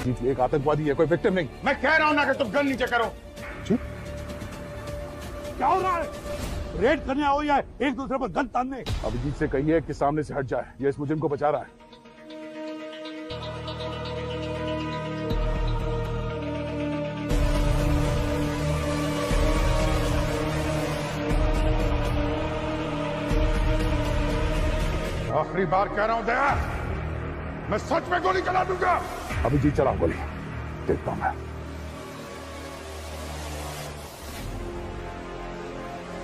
अभिजीत एक आतंकवादी है, कोई विक्टिम नहीं। मैं कह रहा हूं ना कि तुम गन नीचे करो। क्या हो रहा है? रेड करने आओ या एक दूसरे पर गन तानने? अभिजीत से कहिए कि सामने से हट जाए, ये इस मुजरिम को बचा रहा है। आखिरी बार कह रहा हूं दया, मैं सच में गोली चला दूंगा। अभिजीत चलाओ गोली, देखता हूं मैं।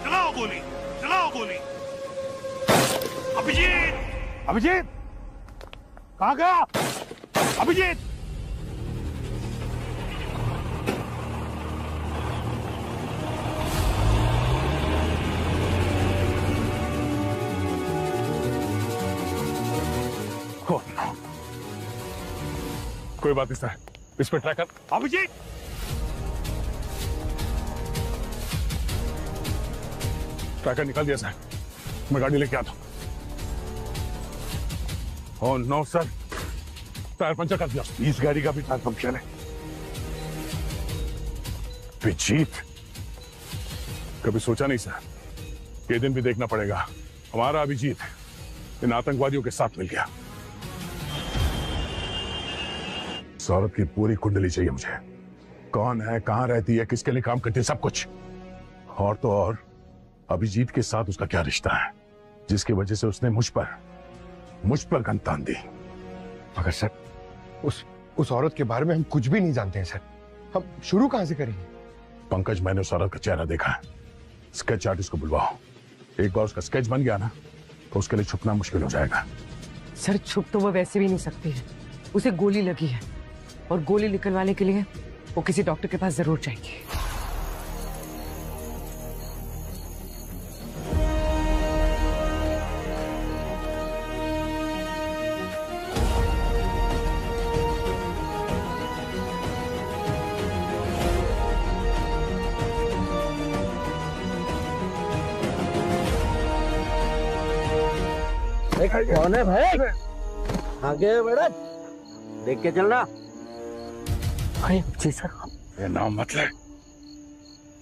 चलाओ गोली, चलाओ गोली। अभिजीत, अभिजीत कहां गया? अभिजीत, कोई बात नहीं सर, इस पे ट्रैकर। अभिजीत, ट्रैकर निकाल दिया सर, मैं गाड़ी लेके आता हूं। Oh no sir, tyre puncture कर दिया। इस गाड़ी का भी टायर पंक्चर है। अभिजीत, कभी सोचा नहीं सर, ये दिन भी देखना पड़ेगा। हमारा अभिजीत इन आतंकवादियों के साथ मिल गया। सौरभ की पूरी कुंडली चाहिए मुझे, कौन है, कहां रहती है, किसके लिए काम करती है, सब कुछ। और तो और अभिजीत के साथ उसका क्या रिश्ता है, जिसकी वजह से उसने मुझ पर गन तान दी। मगर सर, उस औरत के बारे में हम कुछ भी नहीं जानते हैं सर। हम शुरू कहां से करेंगे? पंकज, मैंने उस औरत का चेहरा देखा है। स्केच आर्टिस्ट को बुलवाओ। एक बार उसका स्केच बन गया ना, तो उसके लिए छुपना मुश्किल हो जाएगा। सर, छुप तो वो वैसे भी नहीं सकती है। उसे गोली लगी है और गोली निकलवाने के लिए वो किसी डॉक्टर के पास जरूर जाएगी। कौन है भाई? आगे बड़ा देख के चलना। अरे जी सर, ये नाम मत ले,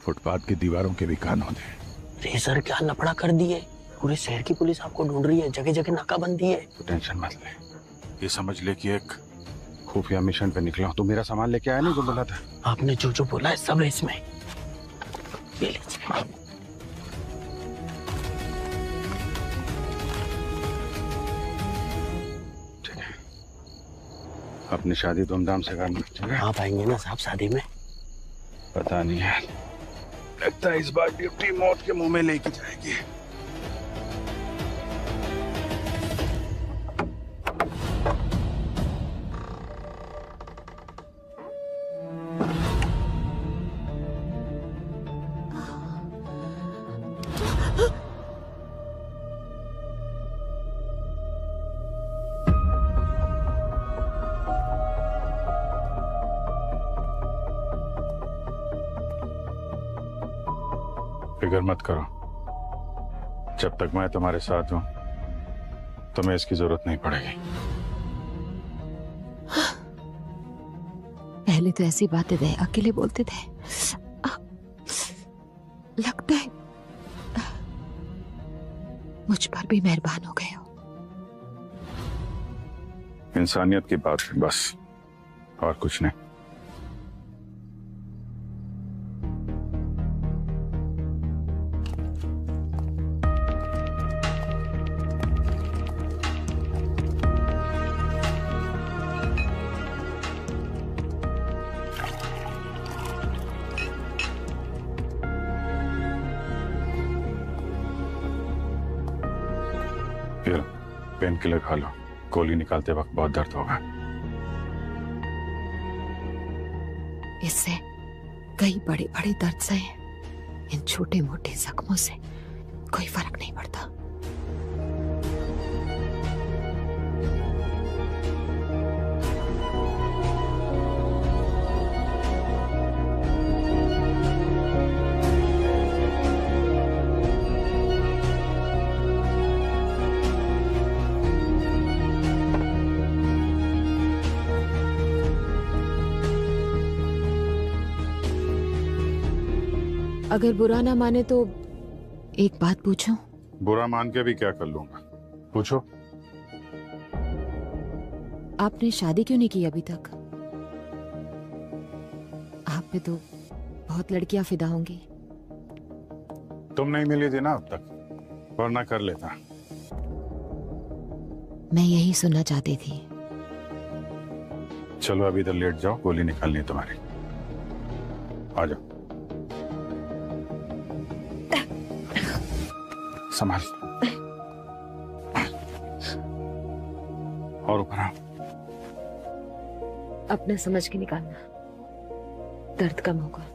फुटपाथ की दीवारों के भी कान होते। रे सर, क्या लफड़ा कर दिए? पूरे शहर की पुलिस आपको ढूंढ रही है, जगह जगह नाकाबंदी है। तो टेंशन मत ले, ये समझ ले कि एक खुफिया मिशन पे निकला हूं। तू मेरा सामान लेके आया नहीं जो बोला था? आपने जो जो बोला है सब है इसमें। ले लीजिए। अपनी शादी धूमधाम से करना, ठीक है? आप आएंगे ना साहब शादी में? पता नहीं है, लगता है इस बार ड्यूटी मौत के मुंह में लेके जाएगी। फिक्र मत करो, जब तक मैं तुम्हारे साथ हूं तुम्हें इसकी जरूरत नहीं पड़ेगी। पहले तो ऐसी बातें दे अकेले बोलते थे, लगता है मुझ पर भी मेहरबान हो गए हो। इंसानियत की बात है बस, और कुछ नहीं। पेन किलर खा लो, गोली निकालते वक्त बहुत दर्द होगा। इससे कई बड़े बड़े दर्द से इन छोटे मोटे जख्मों से कोई फर्क नहीं पड़ता। अगर बुरा ना माने तो एक बात पूछूं? बुरा मान के भी क्या कर लूंगा, पूछो। आपने शादी क्यों नहीं की अभी तक? आप पे तो बहुत लड़कियां फिदा होंगी। तुम नहीं मिली थी ना अब तक, वरना कर लेता। मैं यही सुनना चाहती थी। चलो अभी इधर लेट जाओ, गोली निकालनी है तुम्हारी। आ जाओ, संभाल। और ऊपर आओ। अपना समझ के निकालना, दर्द कम होगा।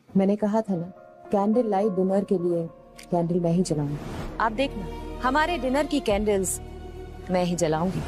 मैंने कहा था ना, कैंडल लाइट डिनर के लिए कैंडल मैं ही जलाऊंगी। आप देखना, हमारे डिनर की कैंडल्स मैं ही जलाऊंगी।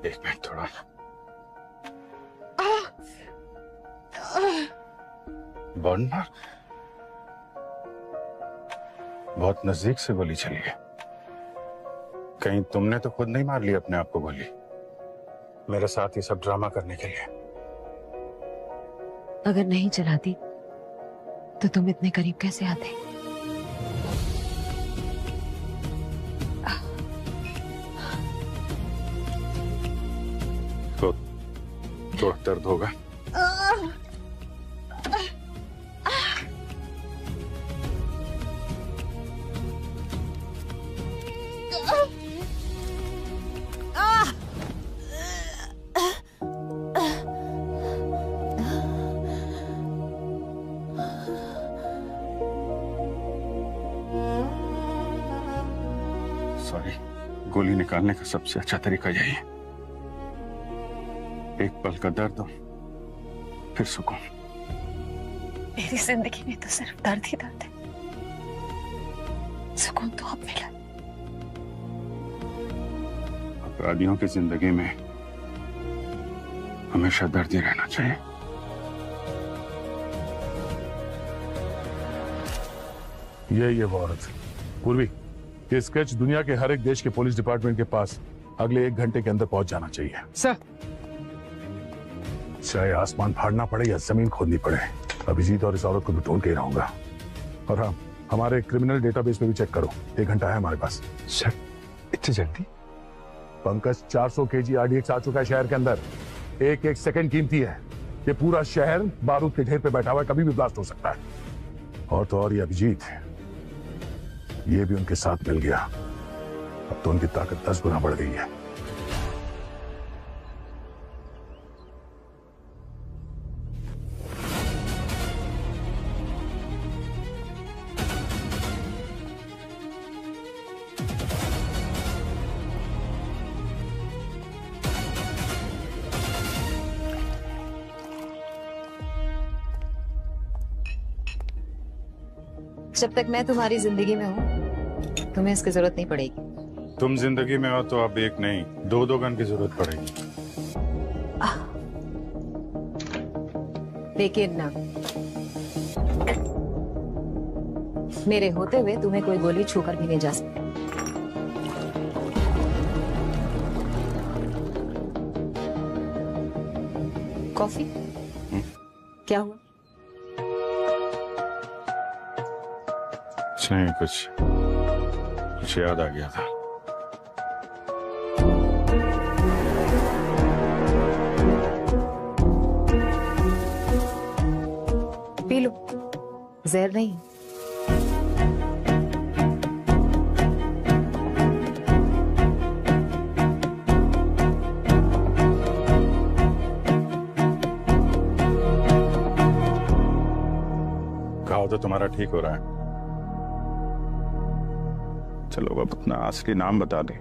एक मिनट, थोड़ा। Burn mark? बहुत नजदीक से गोली चली है। कहीं तुमने तो खुद नहीं मार ली अपने आप को गोली, मेरे साथ ये सब ड्रामा करने के लिए? अगर नहीं चलाती तो तुम इतने करीब कैसे आते? तो थोड़ा दर्द होगा। सॉरी, गोली निकालने का सबसे अच्छा तरीका यही है। एक पल का दर्द हो, फिर सुकून। मेरी जिंदगी में तो सिर्फ दर्द ही दर्द है, सुकून तो अब मिला। अपराधियों की जिंदगी में हमेशा दर्द ही रहना चाहिए। ये वो औरत पूर्वी, ये स्केच दुनिया के हर एक देश के पुलिस डिपार्टमेंट के पास अगले 1 घंटे के अंदर पहुंच जाना चाहिए। सर, चाहे आसमान फाड़ना पड़े या जमीन खोदनी पड़े, अभिजीत और इस औरत को भी ढूंढ के ही रहूंगा। और हाँ, हमारे क्रिमिनल डेटाबेस में भी चेक करो, 1 घंटा है हमारे पास। सर, इतनी जल्दी? पंकज, 400 केजी RDX आ चुका है शहर के अंदर। एक एक सेकंड कीमती है। ये पूरा शहर बारूद के ढेर पे बैठा हुआ है, कभी भी ब्लास्ट हो सकता है। और तो और ये अभिजीत, ये भी उनके साथ मिल गया। अब तो उनकी ताकत 10 गुना बढ़ गई है। जब तक मैं तुम्हारी जिंदगी में हूँ तुम्हें इसकी जरूरत नहीं पड़ेगी। तुम जिंदगी में हो तो अब एक नहीं, 2 गन की जरूरत पड़ेगी। लेकिन ना, मेरे होते हुए तुम्हें कोई गोली छूकर भी नहीं जा सकती। कॉफी? क्या हुआ? कुछ नहीं, कुछ याद आ गया था। पी लो, जहर नहीं। घाव तो तुम्हारा ठीक हो रहा है। चलो अब अपना असली नाम बता दे।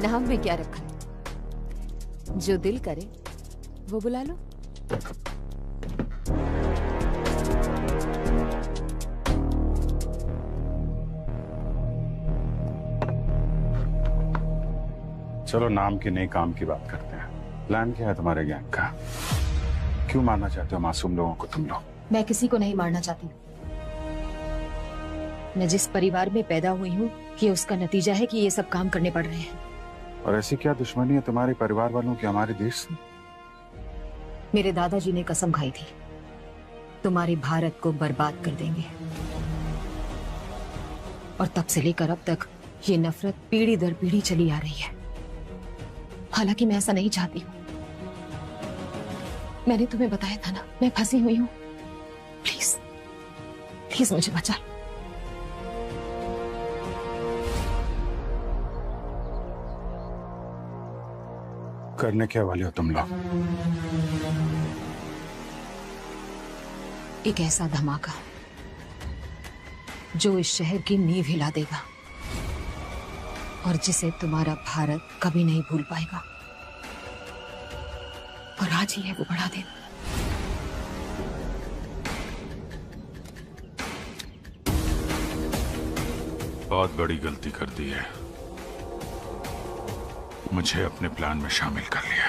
नाम में क्या रखा है? जो दिल करे वो बुला लो। चलो नाम की नहीं काम की बात करते हैं। प्लान क्या है तुम्हारे गैंग का? क्यों मारना चाहते हो मासूम लोगों को तुम लोग? मैं किसी को नहीं मारना चाहती। मैं जिस परिवार में पैदा हुई हूँ ये उसका नतीजा है कि ये सब काम करने पड़ रहे हैं। और ऐसी क्या दुश्मनी है तुम्हारे परिवार वालों की हमारे देश से? मेरे दादाजी ने कसम खाई थी, तुम्हारे भारत को बर्बाद कर देंगे। और तब से लेकर अब तक ये नफरत पीढ़ी दर पीढ़ी चली आ रही है। हालांकि मैं ऐसा नहीं चाहती हूँ। मैंने तुम्हें बताया था ना, मैं फंसी हुई हूँ। प्लीज प्लीज मुझे बचा लो। करने क्या वाले हो तुम लोग? एक ऐसा धमाका जो इस शहर की नींव हिला देगा और जिसे तुम्हारा भारत कभी नहीं भूल पाएगा। और आज ही है वो बड़ा दिन। बहुत बड़ी गलती कर दी है। मुझे अपने प्लान में शामिल कर लिया।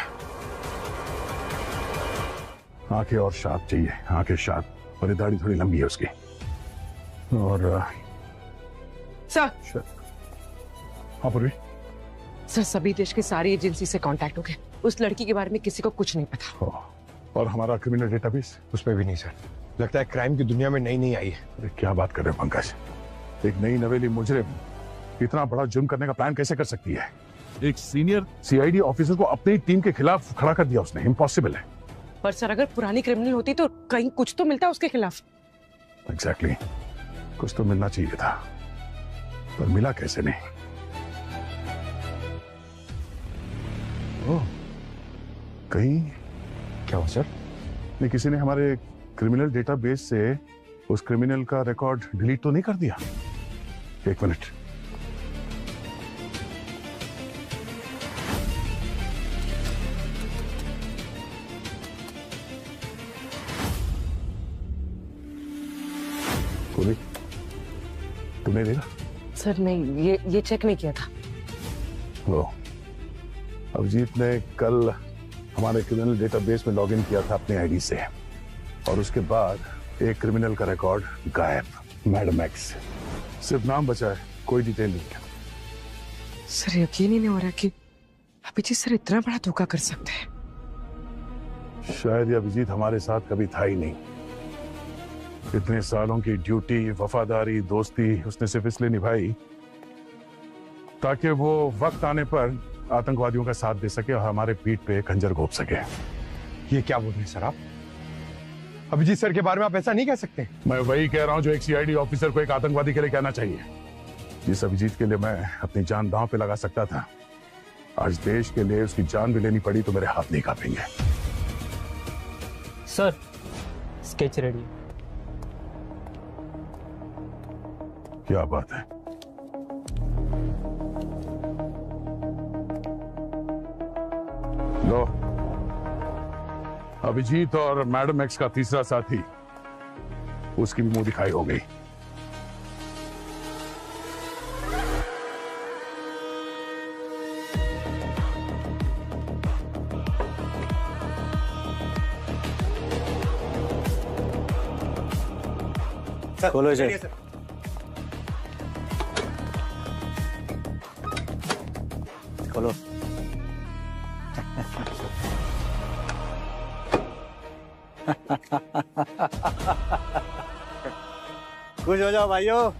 आंखें और शार्प चाहिए, आंखें शार्प, और ये दाढ़ी थोड़ी लंबी है उसकी। और सर। हाँ पूर्वी। सर सभी देश की सारी एजेंसी से कांटेक्ट हो गए। उस लड़की के बारे में किसी को कुछ नहीं पता। और हमारा क्रिमिनल डेटाबेस? उस पर भी नहीं सर। लगता है क्राइम की दुनिया में नई आई है। अरे क्या बात कर रहे हो पंकज? एक नई नवेली मुजरिम इतना बड़ा जुर्म करने का प्लान कैसे कर सकती है? एक सीनियर सीआईडी ऑफिसर को अपनी टीम के खिलाफ खड़ा कर दिया उसने। इम्पॉसिबल है। पर सर अगर पुरानी क्रिमिनल होती तो कहीं कुछ तो मिलता उसके खिलाफ। एग्जैक्टली कुछ तो मिलना चाहिए था, पर मिला कैसे नहीं? ओह, कहीं क्या हुआ सर? नहीं, किसी ने हमारे क्रिमिनल डेटाबेस से उस क्रिमिनल का रिकॉर्ड डिलीट तो नहीं कर दिया? एक मिनट। तुमने देखा? सर नहीं, ये चेक नहीं किया था। वो अभिजीत ने कल हमारे क्रिमिनल डेटाबेस में लॉगिन किया था अपने आईडी से, और उसके बाद एक क्रिमिनल का रिकॉर्ड गायब। Madam x. सिर्फ नाम बचा है, कोई डिटेल नहीं। सर यकीन ही नहीं हो रहा कि अभिजीत सर इतना बड़ा धोखा कर सकते हैं। शायद ये अभिजीत हमारे साथ कभी था ही नहीं। इतने सालों की ड्यूटी, वफादारी, दोस्ती उसने सिर्फ इसलिए निभाई ताकि वो वक्त आने पर आतंकवादियों का साथ दे सके और हमारे पीठ पे खंजर घोंप सके। ये क्या बोल रहे हैं सर आप? अभिजीत सर के बारे में आप ऐसा नहीं कह सकते। मैं वही कह रहा हूं जो एक सीआईडी ऑफिसर को एक आतंकवादी के लिए कहना चाहिए। जिस अभिजीत के लिए मैं अपनी जान दांव पे लगा सकता था, आज देश के लिए उसकी जान भी लेनी पड़ी तो मेरे हाथ नहीं कांपेंगे। Sir sketch ready. क्या बात है? लो, अभिजीत और मैडम एक्स का तीसरा साथी, उसकी भी मुंह दिखाई हो गई। खोलो इसे। खोलो। खुश हो जाओ भाइयों,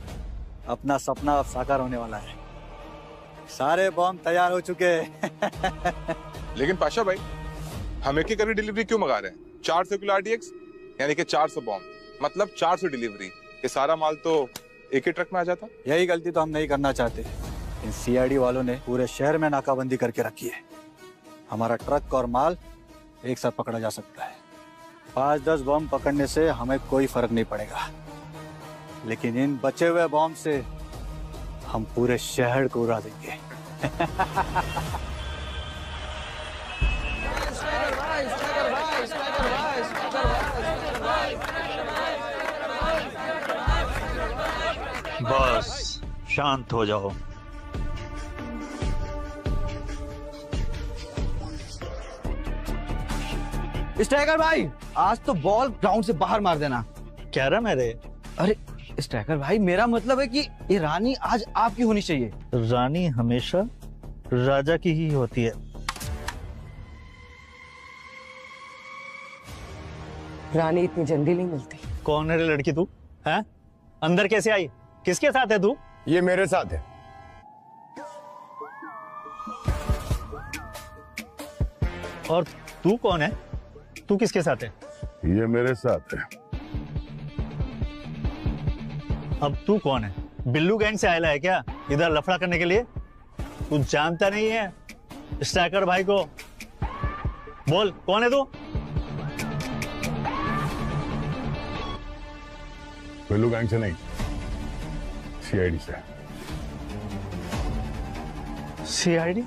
अपना सपना अब साकार होने वाला है। सारे बॉम्ब तैयार हो चुके हैं। लेकिन पाशा भाई, हम एक ही डिलीवरी क्यों मंगा रहे हैं? 400 किलो RDX यानी कि 400 बॉम्ब, मतलब 400 डिलीवरी। ये सारा माल तो एक ही ट्रक में आ जाता। यही गलती तो हम नहीं करना चाहते। इन CID वालों ने पूरे शहर में नाकाबंदी करके रखी है। हमारा ट्रक और माल एक साथ पकड़ा जा सकता है। 5-10 बॉम्ब पकड़ने से हमें कोई फर्क नहीं पड़ेगा, लेकिन इन बचे हुए बॉम्ब से हम पूरे शहर को उड़ा देंगे। बस शांत हो जाओ। स्ट्राइकर भाई, आज तो बॉल ग्राउंड से बाहर मार देना। क्या रहा मेरे? अरे स्ट्राइकर भाई, मेरा मतलब है कि ये रानी आज आपकी होनी चाहिए। रानी हमेशा राजा की ही होती है। रानी इतनी जल्दी नहीं मिलती। कौन है रे लड़की तू? हैं? अंदर कैसे आई? किसके साथ है तू? ये मेरे साथ है। और तू कौन है? तू किसके साथ है? ये मेरे साथ है। अब तू कौन है? बिल्लू गैंग से आया है क्या इधर लफड़ा करने के लिए? तू जानता नहीं है स्ट्राइकर भाई को? बोल कौन है तू? बिल्लू गैंग से नहीं, CID से। CID?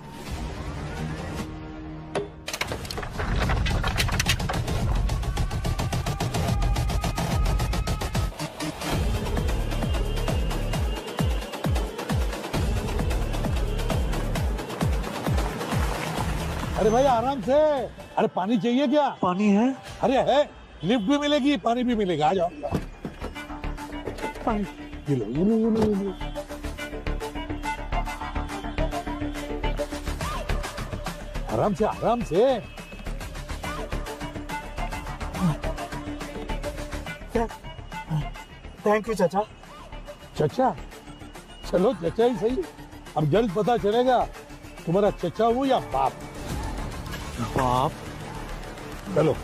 अरे भाई आराम से। अरे पानी चाहिए क्या? पानी है? अरे है, लिफ्ट भी मिलेगी, पानी भी मिलेगा। आ जाओ। पानी ये लो, ये लो, ये लो, ये लो। आराम से, आराम से। थैंक यू चाचा। चचा? चलो चचा ही सही। अब जल्द पता चलेगा तुम्हारा चचा हूँ या बाप। बाप? चलो।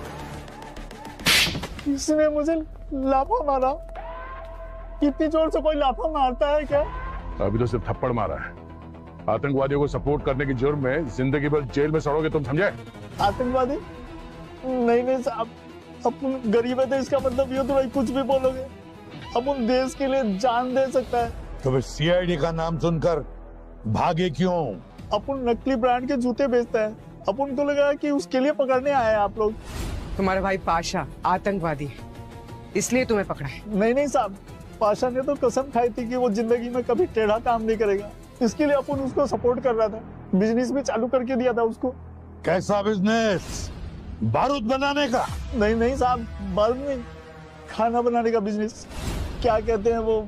इसने मुझे लाफा मारा। इतनी जोर से कोई लाफा मारता है क्या? अभी तो सिर्फ थप्पड़ मारा है। आतंकवादियों को सपोर्ट करने की जुर्म में जिंदगी भर जेल में सड़ोगे तुम, समझे? आतंकवादी? नहीं नहीं साहब, अपन गरीब है तो इसका मतलब ये तो भाई कुछ भी बोलोगे। अपन देश के लिए जान दे सकता है। तो फिर CID का नाम सुनकर भागे क्यों? अपन नकली ब्रांड के जूते बेचता है। अपन को लगा कि उसके लिए पकड़ने आए हैं आप लोग। तुम्हारा भाई पाशा आतंकवादी है, इसलिए तुम्हें पकड़ा है। नहीं नहीं साहब, पाशा ने तो कसम खाई थी कि वो जिंदगी में कभी टेढ़ा काम नहीं करेगा। इसके लिए अपन उसको सपोर्ट कर रहा था। बिजनेस भी चालू करके दिया था उसको। कैसा बिजनेस? बारूद बनाने का? नहीं नहीं साहब, बारूद नहीं, खाना बनाने का बिजनेस। क्या कहते हैं वो,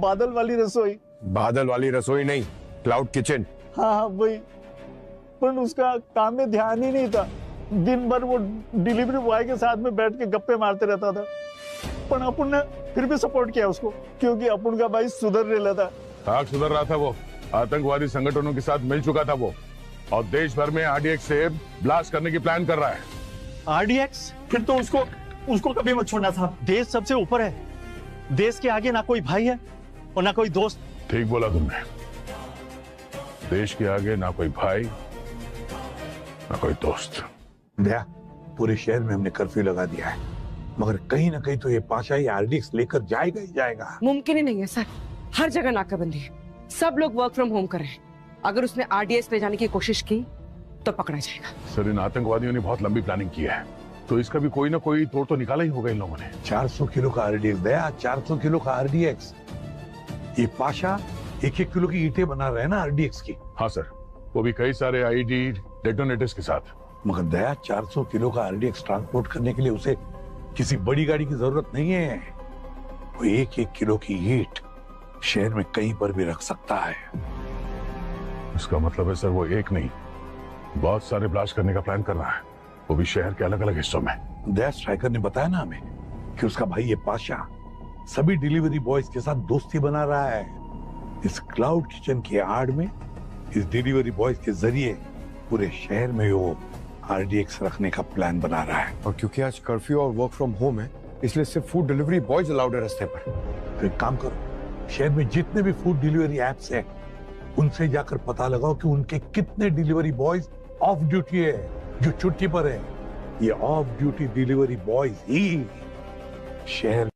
बादल वाली रसोई। बादल वाली रसोई नहीं, क्लाउड किचन। हाँ हाँ वही। पर उसका काम में ध्यान ही नहीं था। दिन भर वो डिलीवरी बॉय के साथ में बैठ के गप्पे मारते रहता था। पर अपन ने फिर भी सपोर्ट किया उसको, क्योंकि अपन का भाई सुधर रहा था। आग सुधर रहा था वो। आतंकवादी संगठनों के साथ मिल चुका था वो, और देश भर में RDX से ब्लास्ट करने की प्लान कर रहा है। RDX? फिर तो उसको कभी मत छोड़ना था। देश सबसे ऊपर है। देश के आगे ना कोई भाई है और ना कोई दोस्त। ठीक बोला तुमने। देश के आगे ना कोई भाई ना कोई दोस्त। दया, पूरे शहर में हमने कर्फ्यू लगा दिया है, मगर कहीं ना कहीं तो ये पाशा ही RDX लेकर जाएगा ही जाएगा। मुमकिन ही नहीं है सर, हर जगह नाकाबंदी है, सब लोग वर्क फ्रॉम होम कर रहे हैं। अगर उसने RDX ले जाने की कोशिश की तो पकड़ा जाएगा। सर, इन आतंकवादियों ने बहुत लंबी प्लानिंग की है, तो इसका भी कोई ना कोई तोड़ तो निकाला ही होगा इन लोगों ने। 400 किलो का RDX दया, 400 किलो का RDX। ये पाशा 1-1 किलो की ईंटें बना रहे हैं ना RDX की। हाँ सर, वो भी कई सारे IED डेटोनेटर्स के साथ। मगर दया, 400 किलो का RDX ट्रांसपोर्ट करने के लिए उसे किसी बड़ी गाड़ी की जरूरत नहीं है। वो 1-1 किलो की ईंट शहर में कहीं पर भी रख सकता है। इसका मतलब है सर, वो एक नहीं बहुत सारे ब्लास्ट करने का प्लान कर रहा है, वो भी शहर के अलग अलग हिस्सों में। दया स्ट्राइकर ने बताया ना हमें कि उसका भाई ये पाशा सभी डिलीवरी बॉयज के साथ दोस्ती बना रहा है। इस क्लाउड किचन की आड़ में इस डिलीवरी बॉयज के जरिए पूरे शहर में वो आरडीएक्स रखने का प्लान बना रहा है। और क्योंकि आज कर्फ्यू और वर्क फ्रॉम होम है, इसलिए सिर्फ फूड डिलीवरी बॉयज अलाउड है रास्ते पर। तो एक काम करो, शहर में जितने भी फूड डिलीवरी एप्स हैं, उनसे जाकर पता लगाओ कि उनके कितने डिलीवरी बॉयज ऑफ ड्यूटी है, जो छुट्टी पर है। ये ऑफ ड्यूटी डिलीवरी बॉयज ही शहर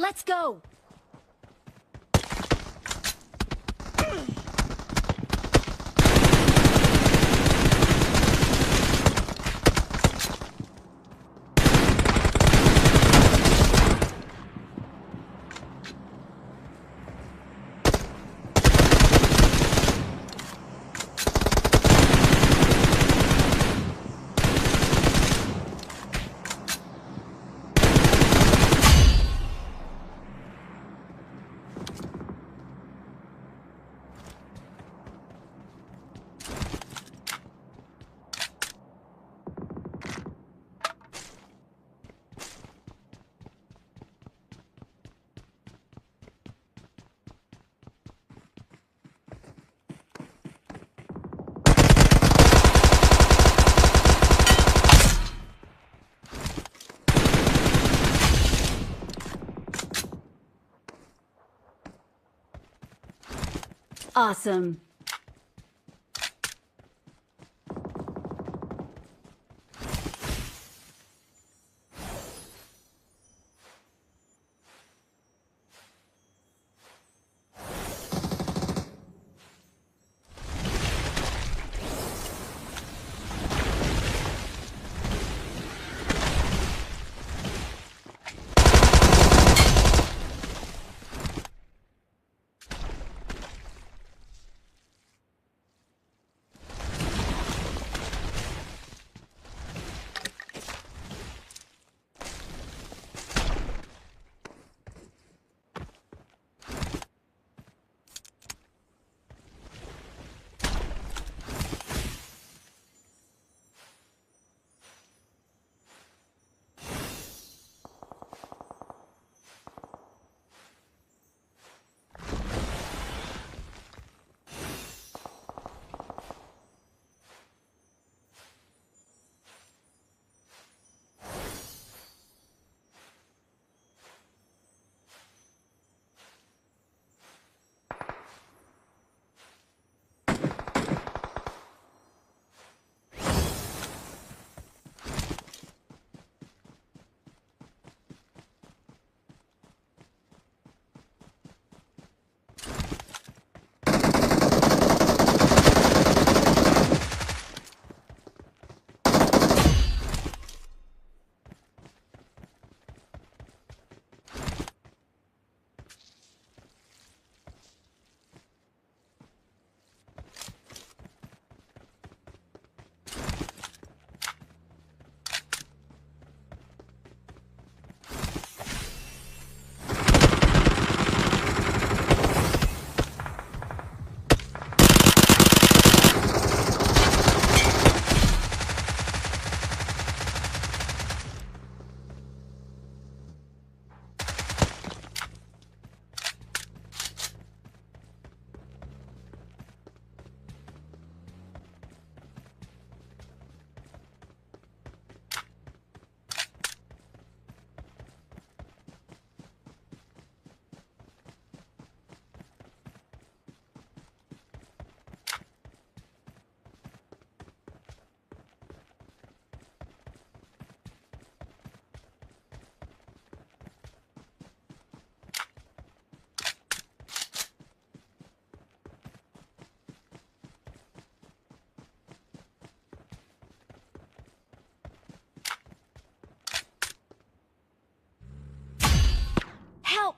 Let's go. Awesome. Help!